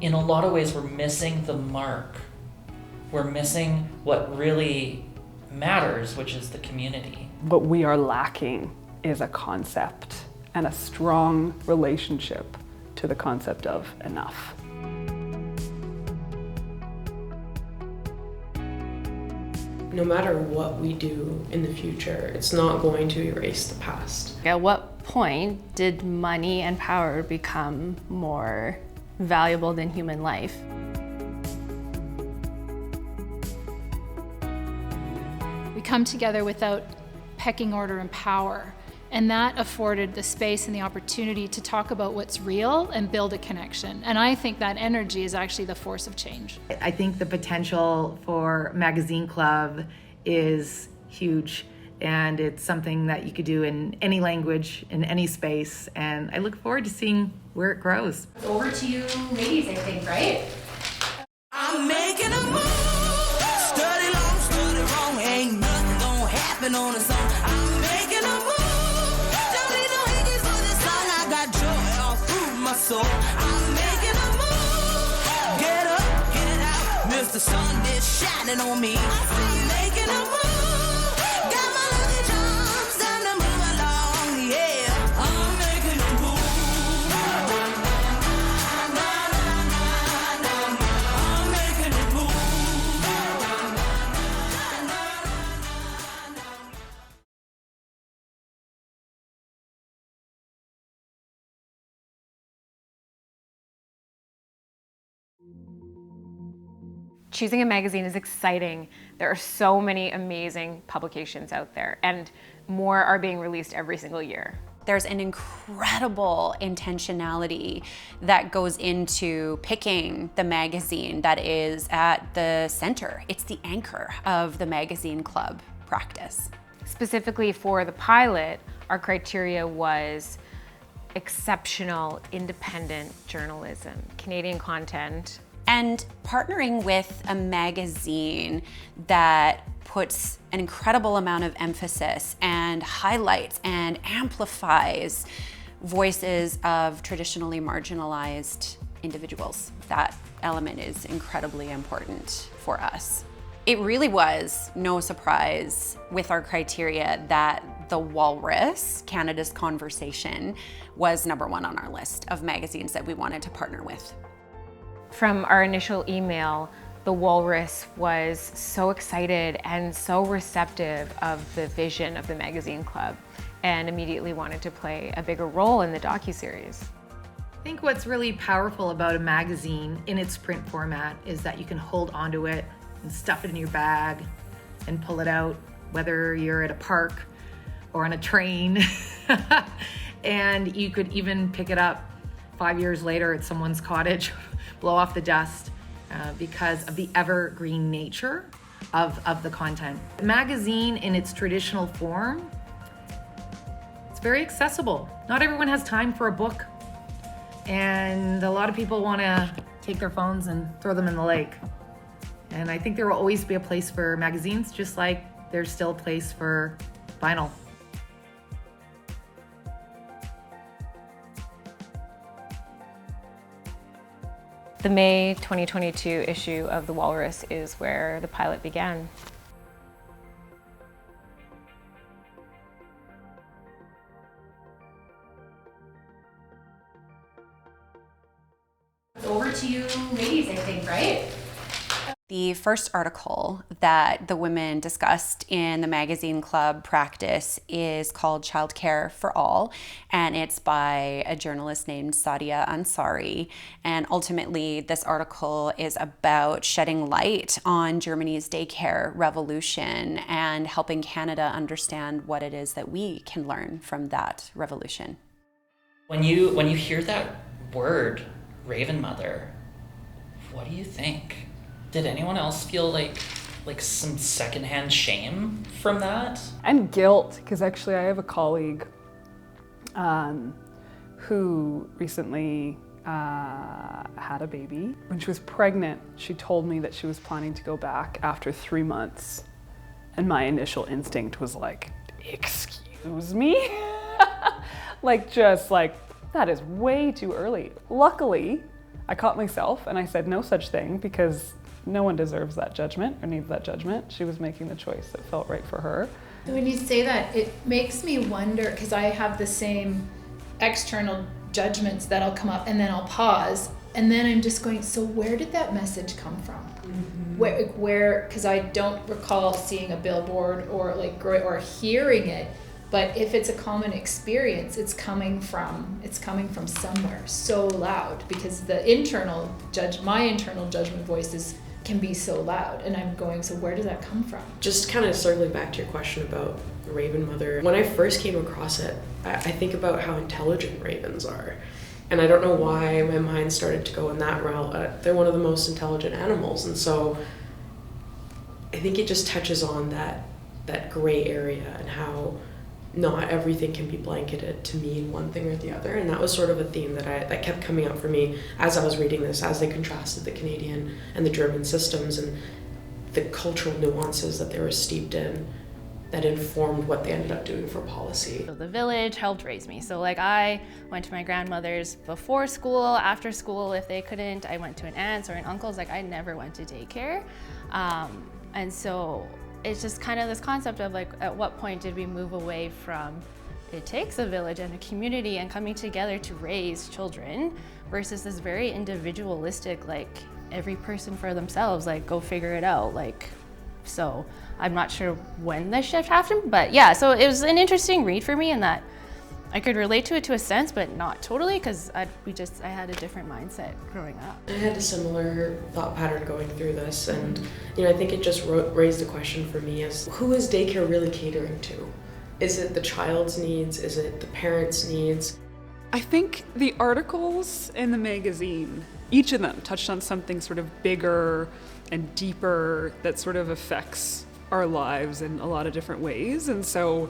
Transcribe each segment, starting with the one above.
in a lot of ways, we're missing the mark. We're missing what really matters, which is the community. What we are lacking is a concept and a strong relationship to the concept of enough. No matter what we do in the future, it's not going to erase the past. At what point did money and power become more valuable than human life? We come together without pecking order and power, and that afforded the space and the opportunity to talk about what's real and build a connection. And I think that energy is actually the force of change. I think the potential for Magazine Club is huge, and it's something that you could do in any language, in any space, and I look forward to seeing where it grows. Over to you ladies, I think, right? I'm making a move. Study long, study wrong. Ain't nothing gonna happen on its own. I'm making a move. Don't need no hickeys for this song. I got joy all through my soul. I'm making a move. Get up, get out. Mr. Sun is shining on me. I'm making a move. Got my lucky charms, time to move along. Yeah, I'm making a move. Choosing a magazine is exciting. There are so many amazing publications out there, and more are being released every single year. There's an incredible intentionality that goes into picking the magazine that is at the center. It's the anchor of the magazine club practice. Specifically for the pilot, our criteria was exceptional, independent journalism, Canadian content, and partnering with a magazine that puts an incredible amount of emphasis and highlights and amplifies voices of traditionally marginalized individuals. That element is incredibly important for us. It really was no surprise with our criteria that The Walrus, Canada's Conversation, was #1 on our list of magazines that we wanted to partner with. From our initial email, The Walrus was so excited and so receptive of the vision of the magazine club and immediately wanted to play a bigger role in the docuseries. I think what's really powerful about a magazine in its print format is that you can hold onto it and stuff it in your bag and pull it out, whether you're at a park or on a train. And you could even pick it up 5 years later at someone's cottage, blow off the dust because of the evergreen nature of the content. The magazine in its traditional form, it's very accessible. Not everyone has time for a book, and a lot of people want to take their phones and throw them in the lake. And I think there will always be a place for magazines, just like there's still a place for vinyl. The May 2022 issue of The Walrus is where the pilot began. Over to you ladies, I think, right? The first article that the women discussed in the magazine club practice is called Childcare for All, and it's by a journalist named Sadia Ansari. And ultimately, this article is about shedding light on Germany's daycare revolution and helping Canada understand what it is that we can learn from that revolution. When you hear that word, Raven Mother, what do you think? Did anyone else feel like some secondhand shame from that? And guilt, because actually I have a colleague who recently had a baby. When she was pregnant, she told me that she was planning to go back after 3 months. And my initial instinct was like, excuse me? That is way too early. Luckily, I caught myself and I said no such thing, because no one deserves that judgment or needs that judgment. She was making the choice that felt right for her. When you say that, it makes me wonder, because I have the same external judgments that'll come up, and then I'll pause, and then I'm just going, so where did that message come from? Where, because I don't recall seeing a billboard or or hearing it, but if it's a common experience, it's coming from somewhere so loud, because my internal judgment voices can be so loud, and I'm going, so where does that come from? Just kind of circling back to your question about Raven Mother, when I first came across it, I think about how intelligent ravens are. And I don't know why my mind started to go in that route. They're one of the most intelligent animals. And so I think it just touches on that gray area and how not everything can be blanketed to mean one thing or the other. And that was sort of a theme that kept coming up for me as I was reading this, as they contrasted the Canadian and the German systems and the cultural nuances that they were steeped in that informed what they ended up doing for policy. The village helped raise me. So I went to my grandmother's before school, after school if they couldn't. I went to an aunt's or an uncle's. I never went to daycare. And so it's just kind of this concept of at what point did we move away from it takes a village and a community and coming together to raise children versus this very individualistic, every person for themselves, go figure it out. So I'm not sure when the shift happened, but yeah, so it was an interesting read for me in that I could relate to it to a sense, but not totally, because I had a different mindset growing up. I had a similar thought pattern going through this, and I think it just raised a question for me as who is daycare really catering to? Is it the child's needs? Is it the parents' needs? I think the articles in the magazine, each of them touched on something sort of bigger and deeper that sort of affects our lives in a lot of different ways. And so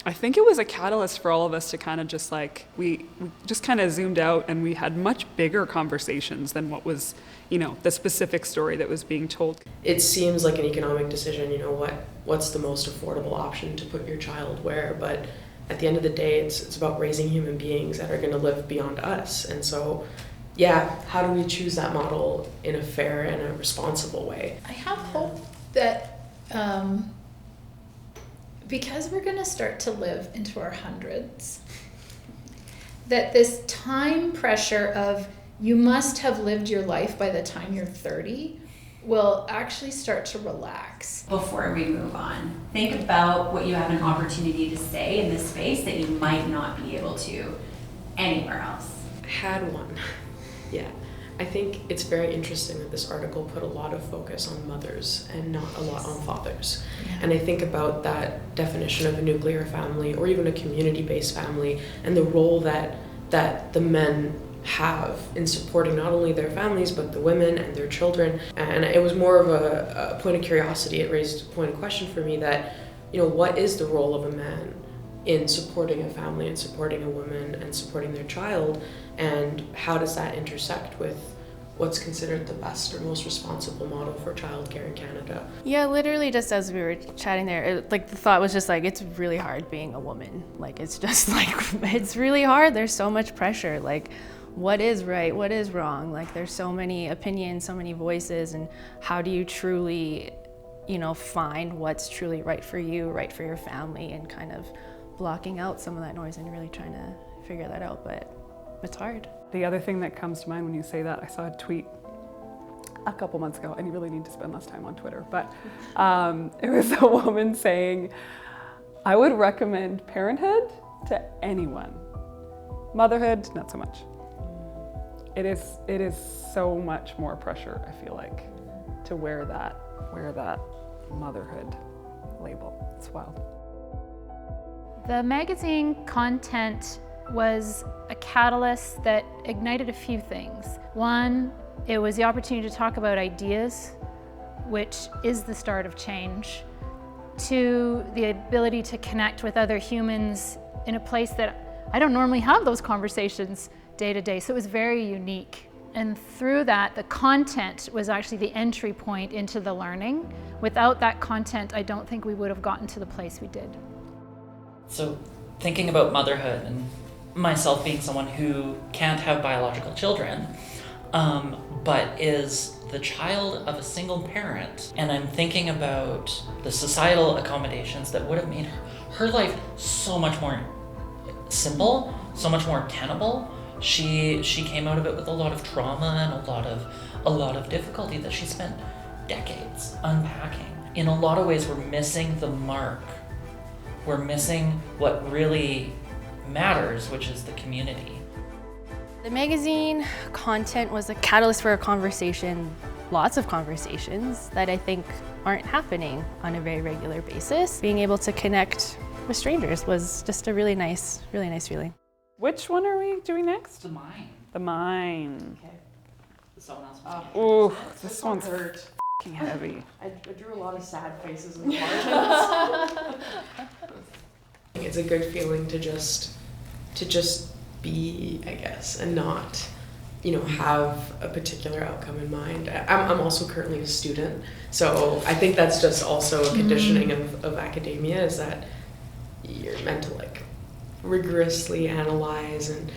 I think it was a catalyst for all of us to kind of just we just kind of zoomed out, and we had much bigger conversations than what was, the specific story that was being told. It seems like an economic decision, what's the most affordable option to put your child where, but at the end of the day, it's about raising human beings that are going to live beyond us. And so, yeah, how do we choose that model in a fair and a responsible way? I have hope that because we're going to start to live into our hundreds, that this time pressure of you must have lived your life by the time you're 30 will actually start to relax. Before we move on, think about what you have an opportunity to say in this space that you might not be able to anywhere else. I had one. Yeah. I think it's very interesting that this article put a lot of focus on mothers and not a lot on fathers. Yeah. And I think about that definition of a nuclear family or even a community-based family and the role that the men have in supporting not only their families but the women and their children. And it was more of a point of curiosity. It raised a point of question for me that, what is the role of a man in supporting a family and supporting a woman and supporting their child, and how does that intersect with what's considered the best or most responsible model for childcare in Canada? Yeah, literally just as we were chatting there, the thought was just it's really hard being a woman. It's just it's really hard. There's so much pressure. What is right? What is wrong? There's so many opinions, so many voices, and how do you truly, find what's truly right for you, right for your family, and kind of blocking out some of that noise and really trying to figure that out, but it's hard. The other thing that comes to mind when you say that, I saw a tweet a couple months ago, and you really need to spend less time on Twitter, but it was a woman saying, I would recommend parenthood to anyone. Motherhood, not so much. It is so much more pressure, I feel like, to wear that motherhood label. It's wild. The magazine content was a catalyst that ignited a few things. One, it was the opportunity to talk about ideas, which is the start of change. Two, the ability to connect with other humans in a place that I don't normally have those conversations day to day, so it was very unique. And through that, the content was actually the entry point into the learning. Without that content, I don't think we would have gotten to the place we did. So thinking about motherhood and myself being someone who can't have biological children, but is the child of a single parent. And I'm thinking about the societal accommodations that would have made her life so much more simple, so much more tenable. She came out of it with a lot of trauma and a lot of difficulty that she spent decades unpacking. In a lot of ways, we're missing the mark. We're missing what really matters, which is the community. The magazine content was a catalyst for a conversation, lots of conversations that I think aren't happening on a very regular basis. Being able to connect with strangers was just a really nice feeling. Which one are we doing next? The mine. The mine. Okay. Someone else. Ooh, this one's f***ing heavy. I drew a lot of sad faces in the margins. It's a good feeling to just be, I guess, and not, have a particular outcome in mind. I'm also currently a student, so I think that's just also a conditioning of academia, is that you're meant to like rigorously analyze and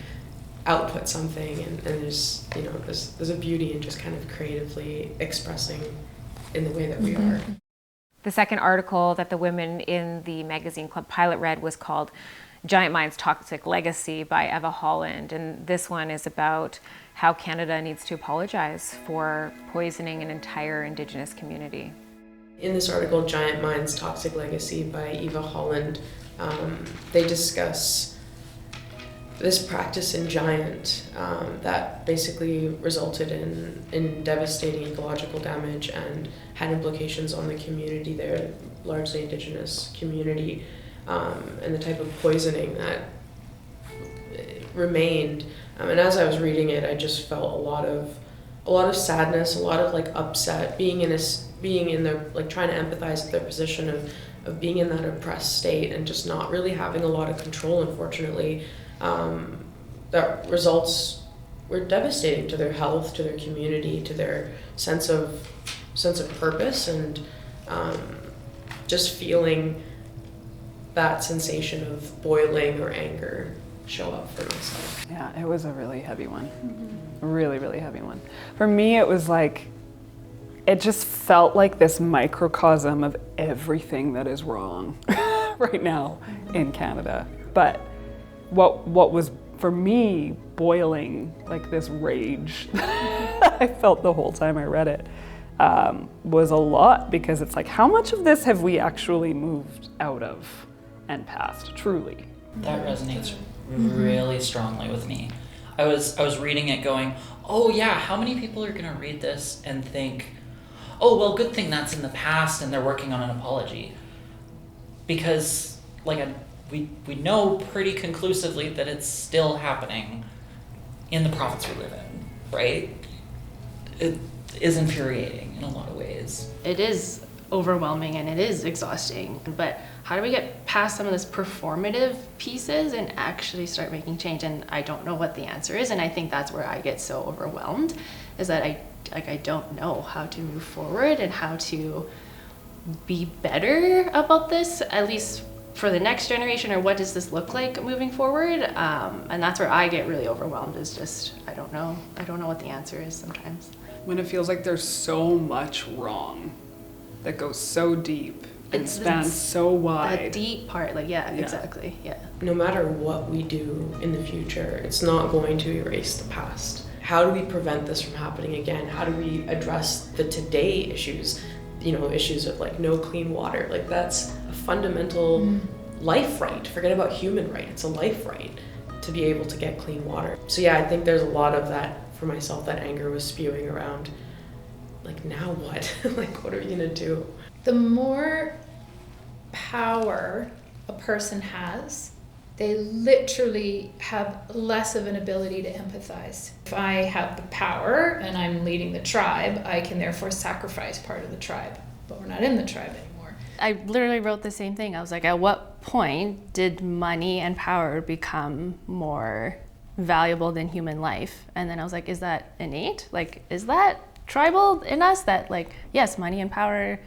output something, and there's there's a beauty in just kind of creatively expressing in the way that we are. The second article that the women in the magazine club pilot read was called Giant Mind's Toxic Legacy by Eva Holland, and this one is about how Canada needs to apologize for poisoning an entire Indigenous community. In this article, Giant Mind's Toxic Legacy by Eva Holland, they discuss this practice in Giant that basically resulted in devastating ecological damage and had implications on the community there, largely Indigenous community, and the type of poisoning that remained. And as I was reading it, I just felt a lot of sadness, a lot of like upset, being in their, like trying to empathize with their position of being in that oppressed state and just not really having a lot of control, unfortunately. That results were devastating to their health, to their community, to their sense of purpose, and just feeling that sensation of boiling or anger show up for myself. Yeah, it was a really heavy one. A really, really heavy one. For me, it was like, it just felt like this microcosm of everything that is wrong right now in Canada. But what was, for me, boiling, like this rage I felt the whole time I read it, was a lot, because it's like, how much of this have we actually moved out of and past, truly? That resonates really strongly with me. I was reading it going, oh yeah, how many people are gonna read this and think, oh well, good thing that's in the past and they're working on an apology. Because we know pretty conclusively that it's still happening in the province we live in, right? It is infuriating in a lot of ways. It is overwhelming and it is exhausting, but how do we get past some of this performative pieces and actually start making change? And I don't know what the answer is, and I think that's where I get so overwhelmed, is that I don't know how to move forward and how to be better about this, at least for the next generation, or what does this look like moving forward? And that's where I get really overwhelmed, is just, I don't know what the answer is sometimes. When it feels like there's so much wrong that goes so deep and spans so wide. That deep part, exactly, yeah. No matter what we do in the future, it's not going to erase the past. How do we prevent this from happening again? How do we address the today issues? Issues of like no clean water. Like that's a fundamental life right. Forget about human right. It's a life right to be able to get clean water. So yeah, I think there's a lot of that for myself, that anger was spewing around. Like, now what? Like, what are we gonna do? The more power a person has, they literally have less of an ability to empathize. If I have the power and I'm leading the tribe, I can therefore sacrifice part of the tribe, but we're not in the tribe anymore. I literally wrote the same thing. I was like, at what point did money and power become more valuable than human life? And then I was like, is that innate? Like, is that tribal in us, that like, yes, money and power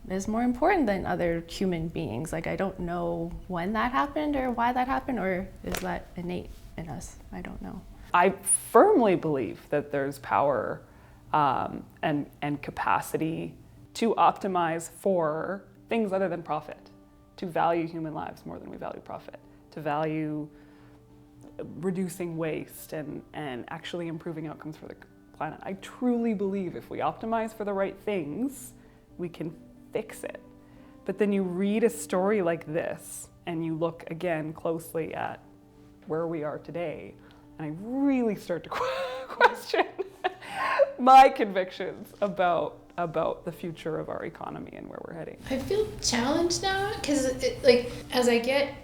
is more important than other human beings? Like, I don't know when that happened or why that happened, or is that innate in us? I don't know. I firmly believe that there's power and capacity to optimize for things other than profit, to value human lives more than we value profit, to value reducing waste and actually improving outcomes for the planet. I truly believe if we optimize for the right things, we can fix it. But then you read a story like this and you look again closely at where we are today, and I really start to question my convictions about the future of our economy and where we're heading. I feel challenged now because, like, as I get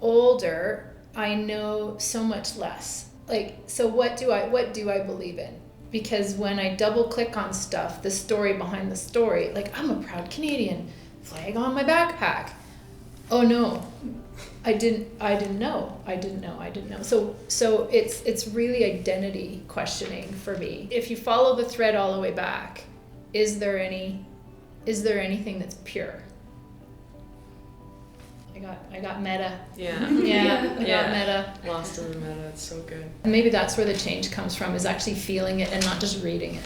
older, I know so much less. Like, so what do I believe in? Because when I double click on stuff, the story behind the story, like, I'm a proud Canadian, flag on my backpack. Oh no, I didn't know. So it's really identity questioning for me. If you follow the thread all the way back, is there anything that's pure? I got meta. Yeah. Yeah, I got meta. Lost in the meta, it's so good. Maybe that's where the change comes from, is actually feeling it and not just reading it.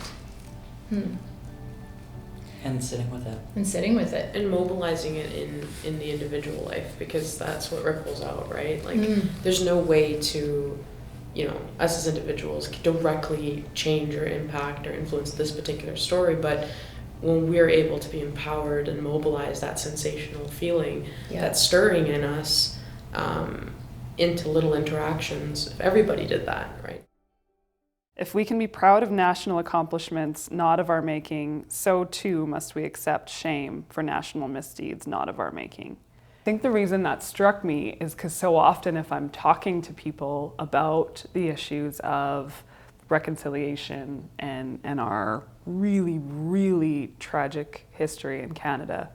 And sitting with it. And mobilizing it in the individual life, because that's what ripples out, right? Like, there's no way to, us as individuals directly change or impact or influence this particular story, but when we're able to be empowered and mobilize that sensational feeling that's stirring in us into little interactions, if everybody did that, right? If we can be proud of national accomplishments not of our making, so too must we accept shame for national misdeeds not of our making. I think the reason that struck me is because so often if I'm talking to people about the issues of reconciliation and our really, really tragic history in Canada,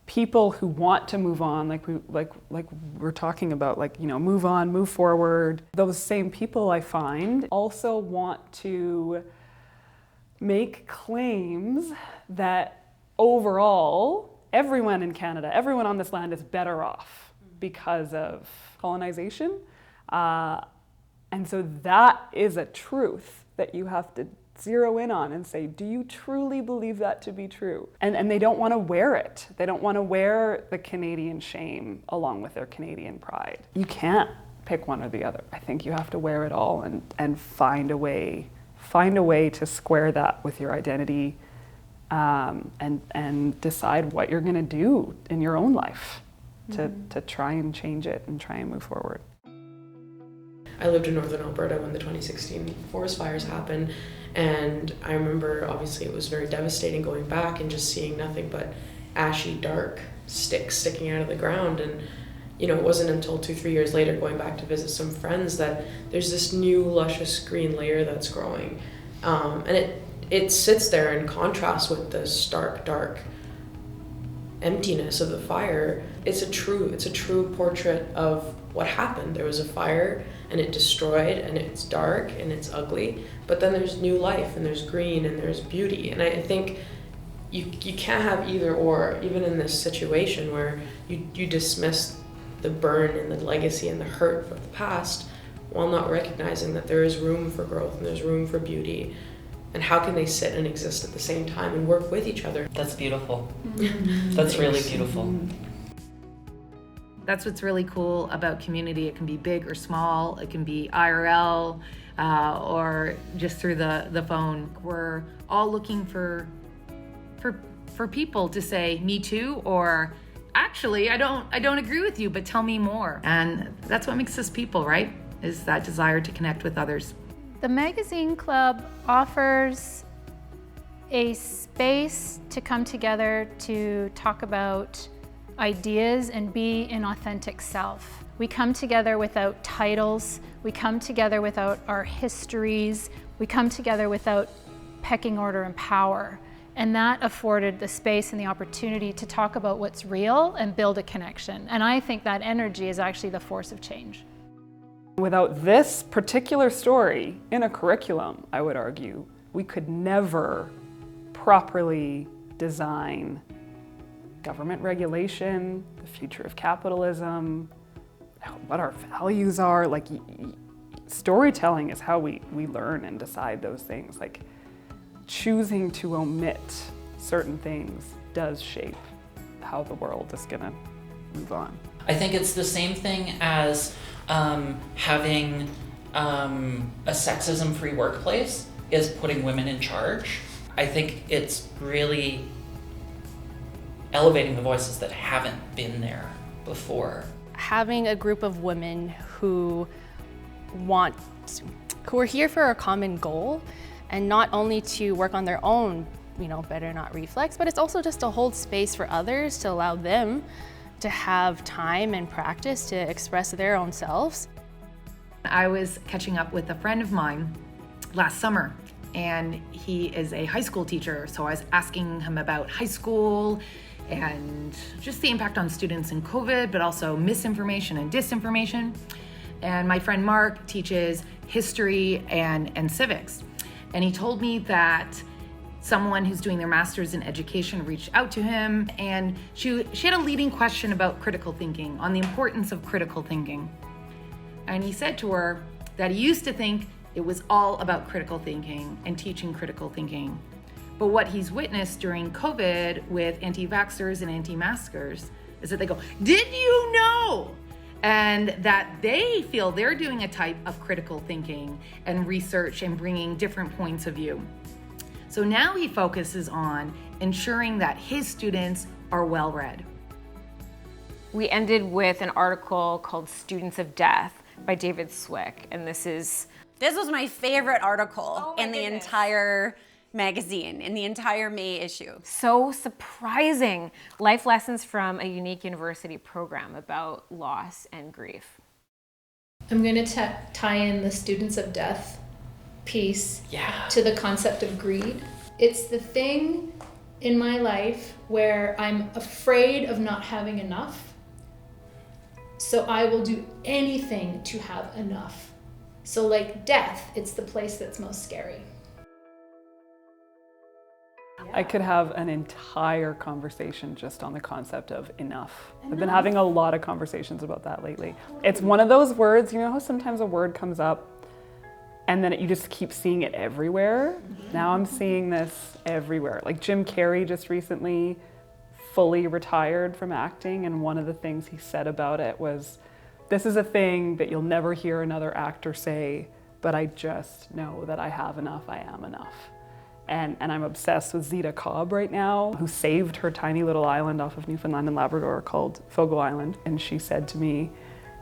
people who want to move on, like we're talking about, move on, move forward, those same people I find also want to make claims that overall everyone in Canada, everyone on this land is better off because of colonization. And so that is a truth that you have to zero in on and say, do you truly believe that to be true? And they don't want to wear it. They don't want to wear the Canadian shame along with their Canadian pride. You can't pick one or the other. I think you have to wear it all and find a way to square that with your identity, and decide what you're going to do in your own life to try and change it and try and move forward. I lived in northern Alberta when the 2016 forest fires happened, and I remember obviously it was very devastating going back and just seeing nothing but ashy, dark sticks sticking out of the ground. And it wasn't until 2-3 years later, going back to visit some friends, that there's this new luscious green layer that's growing, and it sits there in contrast with the stark, dark emptiness of the fire. It's a true portrait of what happened. There was a fire and it destroyed, and it's dark and it's ugly, but then there's new life and there's green and there's beauty. And I think you can't have either or, even in this situation where you dismiss the burn and the legacy and the hurt of the past while not recognizing that there is room for growth and there's room for beauty. And how can they sit and exist at the same time and work with each other? That's beautiful. That's really beautiful. That's what's really cool about community. It can be big or small. It can be IRL or just through the phone. We're all looking for people to say, me too, or actually, I don't agree with you, but tell me more. And that's what makes us people, right? Is that desire to connect with others. The Magazine Club offers a space to come together to talk about ideas and be an authentic self. We come together without titles, we come together without our histories, we come together without pecking order and power. And that afforded the space and the opportunity to talk about what's real and build a connection. And I think that energy is actually the force of change. Without this particular story in a curriculum, I would argue, we could never properly design government regulation, the future of capitalism, what our values are. Like storytelling is how we learn and decide those things. Like choosing to omit certain things does shape how the world is gonna move on. I think it's the same thing as having a sexism-free workplace is putting women in charge. I think it's really elevating the voices that haven't been there before. Having a group of women who are here for a common goal, and not only to work on their own, better not reflex, but it's also just to hold space for others, to allow them to have time and practice to express their own selves. I was catching up with a friend of mine last summer, and he is a high school teacher. So I was asking him about high school and just the impact on students in COVID, but also misinformation and disinformation. And my friend Mark teaches history and civics. And he told me that someone who's doing their master's in education reached out to him, and she had a leading question about critical thinking, on the importance of critical thinking. And he said to her that he used to think it was all about critical thinking and teaching critical thinking. But what he's witnessed during COVID with anti-vaxxers and anti-maskers is that they go, "Did you know?" And that they feel they're doing a type of critical thinking and research and bringing different points of view. So now he focuses on ensuring that his students are well-read. We ended with an article called Students of Death by David Swick, and this was my favorite article Oh my in the goodness. entire magazine, in the entire May issue. so surprising. Life lessons from a unique university program about loss and grief. I'm going to tie in the Students of Death piece Yeah. to the concept of greed. It's the thing in my life where I'm afraid of not having enough, so I will do anything to have enough. So like death, it's the place that's most scary. I could have an entire conversation just on the concept of enough. I've been having a lot of conversations about that lately. It's one of those words, you know how sometimes a word comes up and then you just keep seeing it everywhere? Now I'm seeing this everywhere. Like Jim Carrey just recently fully retired from acting, and one of the things he said about it was, "This is a thing that you'll never hear another actor say, but I just know that I have enough, I am enough." And I'm obsessed with Zita Cobb right now, who saved her tiny little island off of Newfoundland and Labrador called Fogo Island. And she said to me,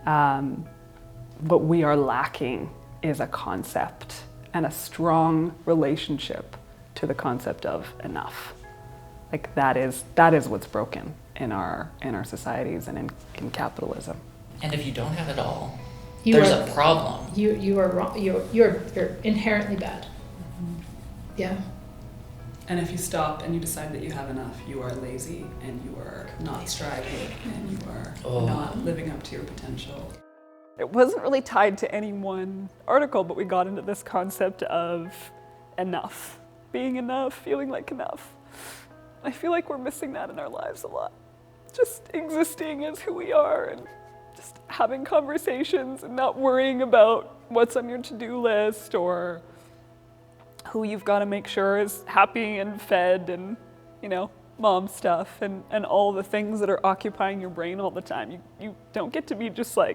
what we are lacking is a concept and a strong relationship to the concept of enough. Like that is what's broken in our societies and in capitalism. And if you don't have it all, You there's are- a problem. You are wrong. You're inherently bad. Yeah. And if you stop and you decide that you have enough, you are lazy and you are not striving and you are not living up to your potential. It wasn't really tied to any one article, but we got into this concept of enough, being enough, feeling like enough. I feel like we're missing that in our lives a lot. Just existing as who we are and just having conversations and not worrying about what's on your to-do list or who you've got to make sure is happy and fed and, mom stuff and all the things that are occupying your brain all the time. You don't get to be just a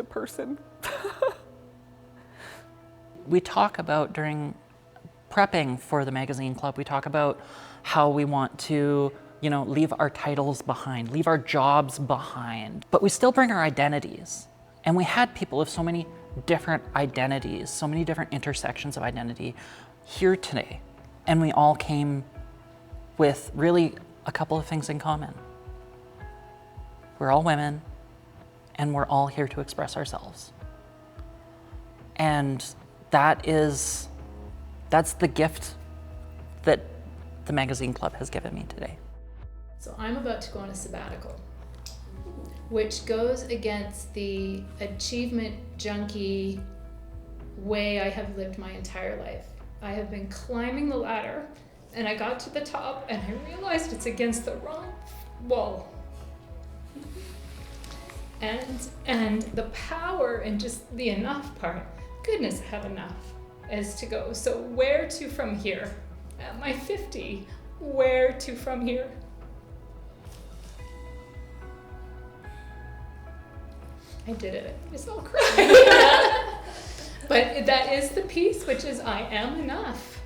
person. We talk about during prepping for the magazine club, we talk about how we want to, leave our titles behind, leave our jobs behind, but we still bring our identities. And we had people of so many different identities, so many different intersections of identity here today. And we all came with really a couple of things in common. We're all women and we're all here to express ourselves. And that's the gift that the magazine club has given me today. So I'm about to go on a sabbatical, which goes against the achievement junkie way I have lived my entire life. I have been climbing the ladder and I got to the top and I realized it's against the wrong wall. And the power and just the enough part, goodness, I have enough is to go. So where to from here? At my 50, where to from here? I did it. I just all cried. But that is the piece, which is I am enough.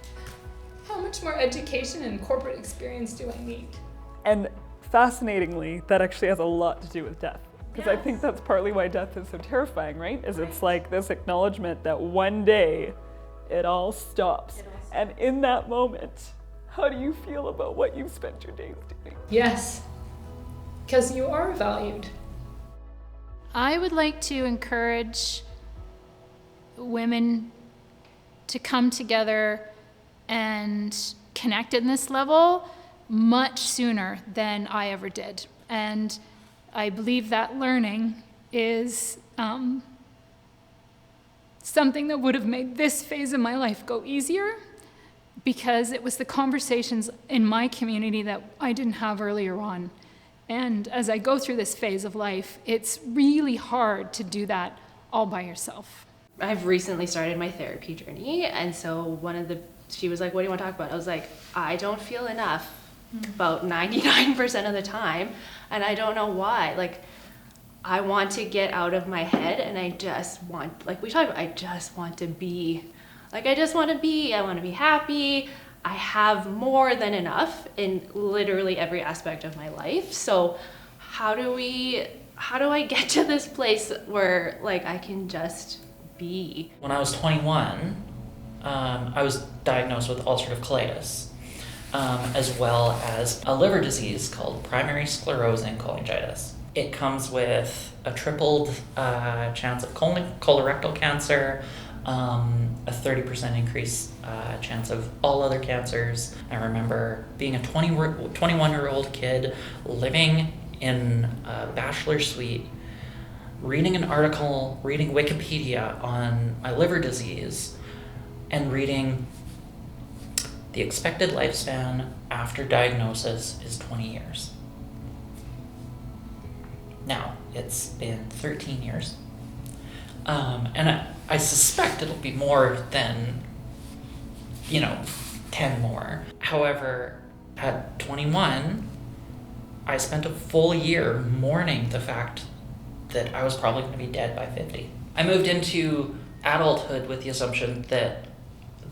How much more education and corporate experience do I need? And fascinatingly, that actually has a lot to do with death. Because I think that's partly why death is so terrifying, right? Is it's like this acknowledgement that one day it all stops. And in that moment, how do you feel about what you've spent your days doing? Yes, because you are valued. I would like to encourage women to come together and connect in this level much sooner than I ever did. And I believe that learning is something that would have made this phase of my life go easier, because it was the conversations in my community that I didn't have earlier on. And as I go through this phase of life, it's really hard to do that all by yourself. I've recently started my therapy journey, and so she was like, what do you want to talk about? I was like, I don't feel enough about 99% of the time, and I don't know why. Like, I want to get out of my head, and I just want, like we talked about, I just want to be. Like, I want to be happy. I have more than enough in literally every aspect of my life. So how do I get to this place where, like, I can just be? When I was 21, I was diagnosed with ulcerative colitis, as well as a liver disease called primary sclerosing cholangitis. It comes with a tripled chance of colorectal cancer, a 30% increase chance of all other cancers. I remember being a 21-year-old kid living in a bachelor suite, reading an article, reading Wikipedia on my liver disease, and reading the expected lifespan after diagnosis is 20 years. Now, it's been 13 years. And I suspect it'll be more than, 10 more. However, at 21, I spent a full year mourning the fact that I was probably going to be dead by 50. I moved into adulthood with the assumption that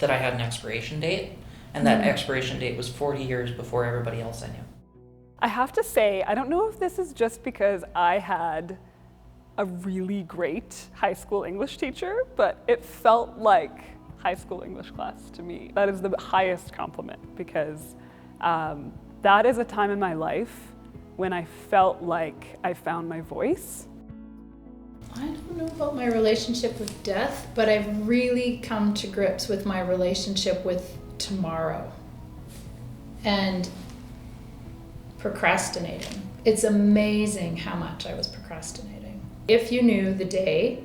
I had an expiration date, and that expiration date was 40 years before everybody else I knew. I have to say, I don't know if this is just because I had a really great high school English teacher, but it felt like high school English class to me. That is the highest compliment, because that is a time in my life when I felt like I found my voice. I don't know about my relationship with death, but I've really come to grips with my relationship with tomorrow and procrastinating. It's amazing how much I was procrastinating. If you knew the day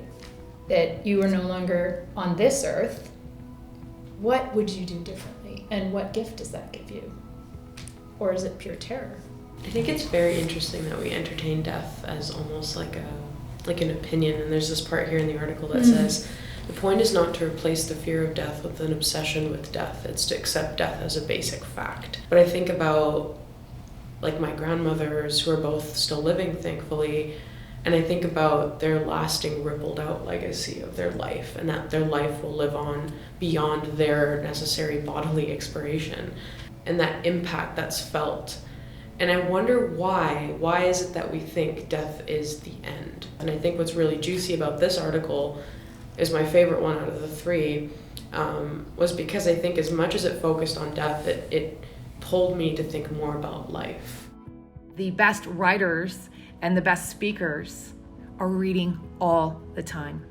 that you were no longer on this earth, what would you do differently? And what gift does that give you? Or is it pure terror? I think it's very interesting that we entertain death as almost like an opinion. And there's this part here in the article that says, the point is not to replace the fear of death with an obsession with death. It's to accept death as a basic fact. But I think about like my grandmothers, who are both still living, thankfully, and I think about their lasting rippled out legacy of their life, and that their life will live on beyond their necessary bodily expiration, and that impact that's felt. And I wonder why. Why is it that we think death is the end? And I think what's really juicy about this article is my favorite one out of the three, was because I think as much as it focused on death, it pulled me to think more about life. The best writers and the best speakers are reading all the time.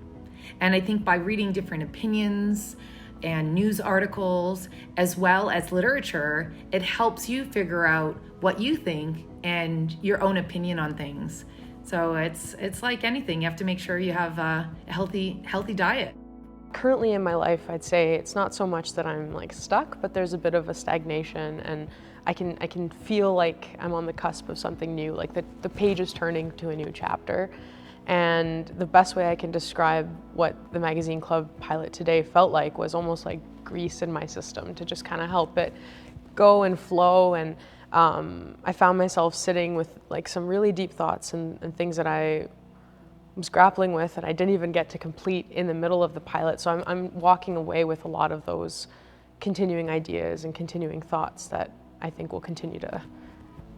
And I think by reading different opinions and news articles, as well as literature, it helps you figure out what you think and your own opinion on things. So it's like anything, you have to make sure you have a healthy diet. Currently in my life, I'd say it's not so much that I'm like stuck, but there's a bit of a stagnation, and I can feel like I'm on the cusp of something new, like the page is turning to a new chapter. And the best way I can describe what the Magazine Club pilot today felt like was almost like grease in my system to just kind of help it go and flow. And I found myself sitting with like some really deep thoughts and things that I was grappling with and I didn't even get to complete in the middle of the pilot. So I'm walking away with a lot of those continuing ideas and continuing thoughts that I think will continue to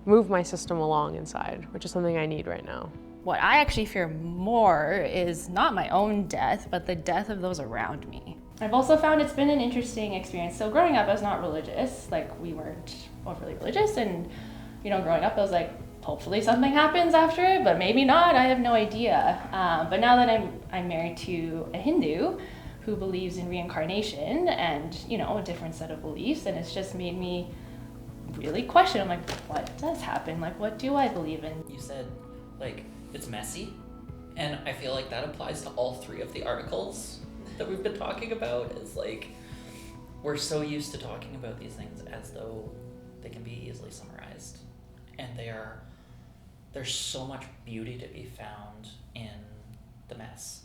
move my system along inside, which is something I need right now. What I actually fear more is not my own death, but the death of those around me. I've also found it's been an interesting experience. So growing up, I was not religious, like we weren't overly religious, and growing up I was like, hopefully something happens after it, but maybe not, I have no idea. But now that I'm married to a Hindu who believes in reincarnation and, a different set of beliefs, and it's just made me really question, I'm like, what does happen? Like, what do I believe in? You said, like, it's messy, and I feel like that applies to all three of the articles that we've been talking about. Is like, we're so used to talking about these things as though they can be easily summarized, and there's so much beauty to be found in the mess.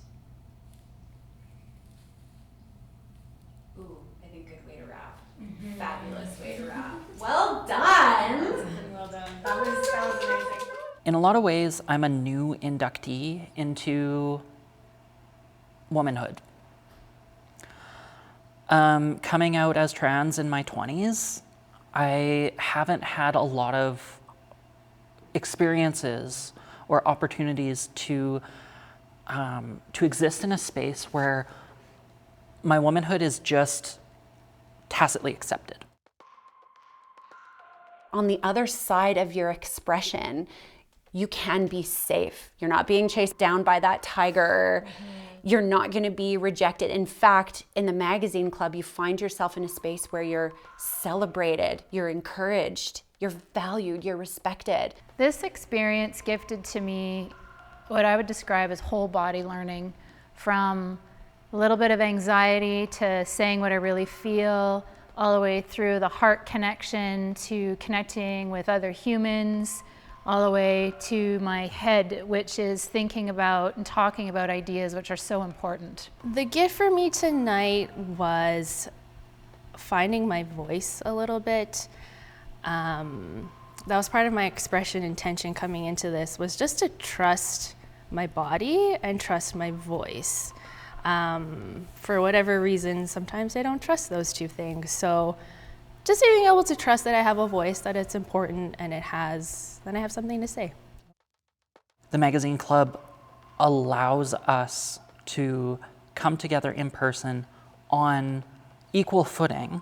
Ooh, I think good way to wrap. Mm-hmm. Fabulous way to wrap. Well done. Well done. That was amazing. In a lot of ways, I'm a new inductee into womanhood. Coming out as trans in my 20s, I haven't had a lot of experiences or opportunities to exist in a space where my womanhood is just tacitly accepted. On the other side of your expression, you can be safe. You're not being chased down by that tiger. You're not going to be rejected. In fact, in the Magazine Club, you find yourself in a space where you're celebrated, you're encouraged, you're valued, you're respected. This experience gifted to me what I would describe as whole body learning, from a little bit of anxiety to saying what I really feel, all the way through the heart connection to connecting with other humans, all the way to my head, which is thinking about and talking about ideas which are so important. The gift for me tonight was finding my voice a little bit. That was part of my expression intention coming into this, was just to trust my body and trust my voice. For whatever reason, sometimes I don't trust those two things. So just being able to trust that I have a voice, that it's important, and then I have something to say. The Magazine Club allows us to come together in person on equal footing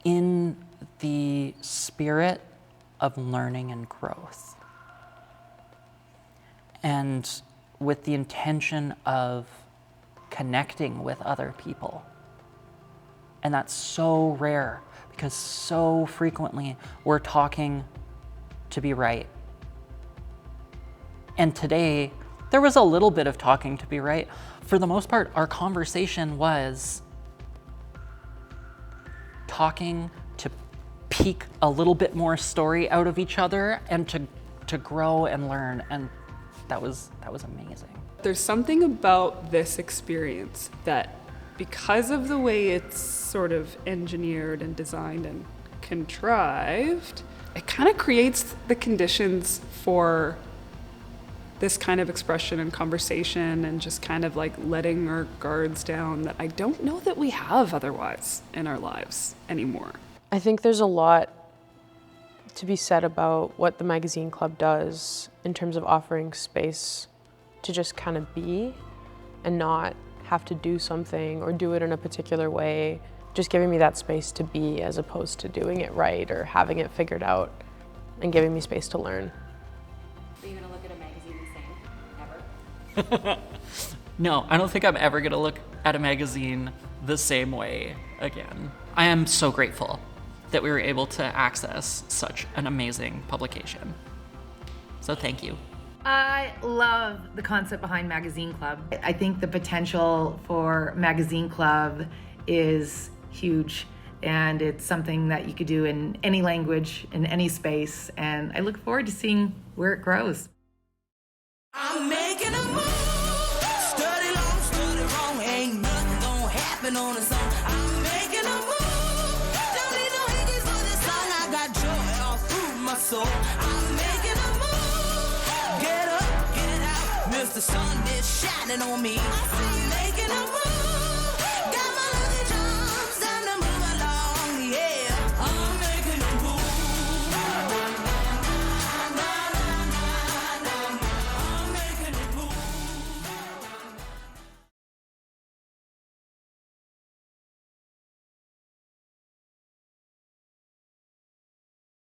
in the spirit of learning and growth, and with the intention of connecting with other people. And that's so rare, because so frequently we're talking to be right. And today, there was a little bit of talking to be right. For the most part, our conversation was talking to peek a little bit more story out of each other and to grow and learn. And that was amazing. There's something about this experience that, because of the way it's sort of engineered and designed and contrived, it kind of creates the conditions for this kind of expression and conversation and just kind of like letting our guards down that I don't know that we have otherwise in our lives anymore. I think there's a lot to be said about what the Magazine Club does in terms of offering space to just kind of be and not have to do something or do it in a particular way. Just giving me that space to be as opposed to doing it right or having it figured out, and giving me space to learn. Are you gonna look at a magazine the same, ever? No, I don't think I'm ever gonna look at a magazine the same way again. I am so grateful that we were able to access such an amazing publication. So thank you. I love the concept behind Magazine Club. I think the potential for Magazine Club is huge, and it's something that you could do in any language, in any space, and I look forward to seeing where it grows. I'm making a move. Study long, study wrong. Ain't nothing gonna happen on its own. I'm making a move. Don't need no hinges for this song. I got joy all through my soul. I'm making a move. Get up, get out. Mr. Sun is shining on me. I'm making a move.